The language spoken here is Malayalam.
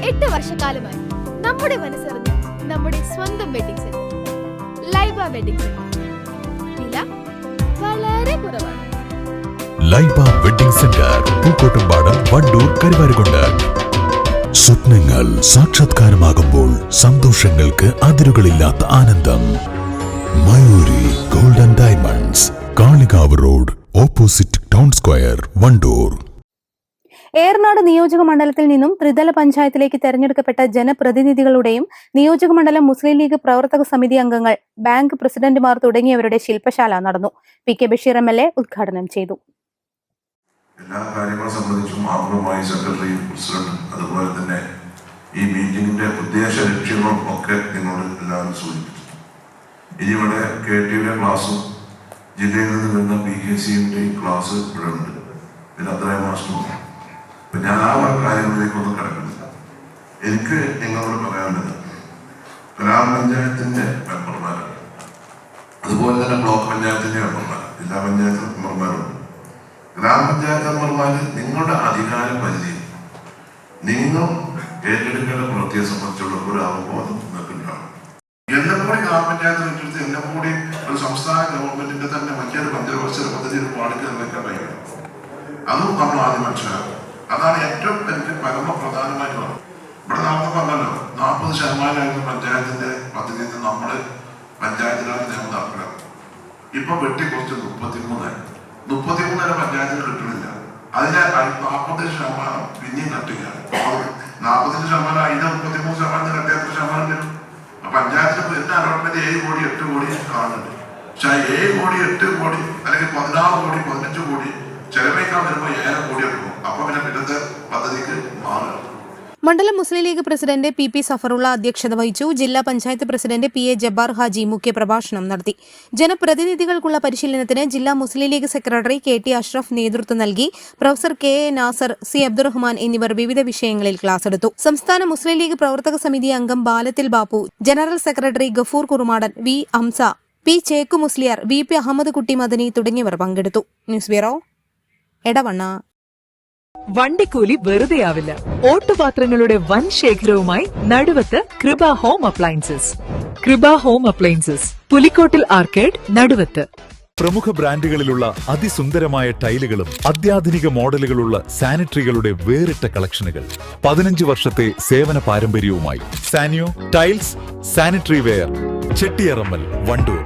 8 വർഷക്കാലമായി നമ്മുടെ മനസ്സറിഞ്ഞ് നമ്മുടെ സ്വന്തം wedding centre Laiba wedding centre. വില വളരെ കുറവാണ്. Laiba wedding centre, Pookkottumpadam, Wandoor, Karuvarakundu. സ്വപ്നങ്ങൾ സാക്ഷാത്കാരമാകുമ്പോൾ സന്തോഷങ്ങൾക്ക് അതിരുകളില്ലാത്ത ആനന്ദം. Mayuri golden diamonds, Kalikavu road, opposite town square, Wandoor. Eranad നിയോജക മണ്ഡലത്തിൽ നിന്നും ത്രിതല പഞ്ചായത്തിലേക്ക് തെരഞ്ഞെടുക്കപ്പെട്ട ജനപ്രതിനിധികളുടെയും നിയോജക മണ്ഡലം മുസ്ലിം ലീഗ് പ്രവർത്തക സമിതി അംഗങ്ങൾ, ബാങ്ക് പ്രസിഡന്റുമാർ തുടങ്ങിയവരുടെ ശില്പശാല നടന്നു. PK ബഷീർ MLA ഉദ്ഘാടനം ചെയ്തു. എല്ലാ കാര്യങ്ങളും സംബന്ധിച്ചും ആമുഖമായി സെക്രട്ടറി, പ്രസിഡന്റ്, അതുപോലെ തന്നെ ഈ മീറ്റിംഗിന്റെ ഉദ്ദേശ ലക്ഷ്യങ്ങളും ഒക്കെ നിങ്ങളോട് എല്ലാവരും സൂചിപ്പിച്ചു. ഇനി ഇവിടെ KTയുടെ ക്ലാസ്സും ജില്ലയിൽ നിന്ന് വരുന്ന PKCയുടെ ക്ലാസ് ഇവിടെ ഉണ്ട്. പിന്നെ അത്രയും മാസ്റ്ററും. അപ്പൊ ഞാൻ ആ കാര്യങ്ങളിലേക്കൊന്നും കിടക്കുന്നില്ല. എനിക്ക് നിങ്ങളോട് പറയാനുള്ളത് ഗ്രാമപഞ്ചായത്തിന്റെ മെമ്പർമാരാണ്, അതുപോലെ തന്നെ ബ്ലോക്ക് പഞ്ചായത്തിന്റെ മെമ്പർമാർ, ജില്ലാ പഞ്ചായത്ത് മെമ്പർമാരുണ്ട്. ഗ്രാമപഞ്ചായത്ത് മെമ്പർമാര് നിങ്ങളുടെ അധികാര പരിധി നിങ്ങൾ ഏറ്റെടുക്കേണ്ട പ്രവൃത്തിയെ സംബന്ധിച്ചുള്ള ഒരു അവബോധം നിൽക്കുന്നുണ്ടാവും. എല്ലാം കൂടി ഗ്രാമപഞ്ചായത്ത് ഏറ്റെടുത്ത് എല്ലാം കൂടി ഒരു സംസ്ഥാന ഗവൺമെന്റിന്റെ തന്നെ വലിയൊരു പഞ്ചവത്സര പദ്ധതി പാടിക്കാൻ നിൽക്കാൻ കഴിയും. അതും നമ്മൾ ആദ്യം മനസ്സിലാക്കും. അതാണ് ഏറ്റവും എനിക്ക് പരമപ്രധാനമായിട്ടുള്ളത്. ഇവിടെ നമുക്ക് പറഞ്ഞല്ലോ 40% പഞ്ചായത്തിന്റെ പദ്ധതിയിൽ നിന്ന് നമ്മള് പഞ്ചായത്തിലാണ് നിയമം നടപ്പിലാക്കും. ഇപ്പൊ വെട്ടിക്കുറച്ച് 33 പഞ്ചായത്തിന് കിട്ടുന്നില്ല. അതിനെ 40% പിന്നെയും കട്ടുകയാണ്. 40% അതിന്റെ 33% കട്ടിയ എത്ര ശതമാനം വരും? പഞ്ചായത്തിന് എന്റെ അലോട്ട്മെന്റ് 7 കോടി 8 കോടി കാണുന്നുണ്ട്. പക്ഷെ 7 കോടി 8 കോടി അല്ലെങ്കിൽ 16 കോടി 15 കോടി ചെലവഴിക്കാൻ വരുമ്പോൾ 7 കോടിയൊക്കെ പോകും. അപ്പൊ പിന്നെ പിന്നത്തെ പദ്ധതിക്ക് മാറുക. മണ്ഡലം മുസ്ലിം ലീഗ് പ്രസിഡന്റ് PP സഫറുള്ള അധ്യക്ഷത വഹിച്ചു. ജില്ലാ പഞ്ചായത്ത് പ്രസിഡന്റ് PA ജബ്ബാർ ഹാജി മുഖ്യപ്രഭാഷണം നടത്തി. ജനപ്രതിനിധികൾക്കുള്ള പരിശീലനത്തിന് ജില്ലാ മുസ്ലിം ലീഗ് സെക്രട്ടറി KT അഷ്റഫ് നേതൃത്വം നൽകി. Professor KA Nasar, C Abdurahman എന്നിവർ വിവിധ വിഷയങ്ങളിൽ ക്ലാസ് എടുത്തു. സംസ്ഥാന മുസ്ലിം ലീഗ് പ്രവർത്തക സമിതി അംഗം ബാലത്തിൽ Bappu, general secretary Gafoor Kurumadan, V Hamsa, P Chekku Musliyar, VP Ahammed Kutty Madani തുടങ്ങിയവർ പങ്കെടുത്തു. News bureau, Edavanna. വണ്ടിക്കൂലി വെറുതെയാവില്ല. ഓട്ടുപാത്രങ്ങളുടെ വൻ ശേഖരവുമായി Naduvath Kripa home appliances. Kripa home appliances, Pulikkottil arcade, Naduvath. പ്രമുഖ ബ്രാൻഡുകളിലുള്ള അതിസുന്ദരമായ ടൈലുകളും അത്യാധുനിക മോഡലുകളുള്ള സാനിറ്ററികളുടെ വേറിട്ട കളക്ഷനുകൾ. 15 വർഷത്തെ സേവന പാരമ്പര്യവുമായി Sanio tiles, sanitary ware, Chettiyarammal, Wandoor.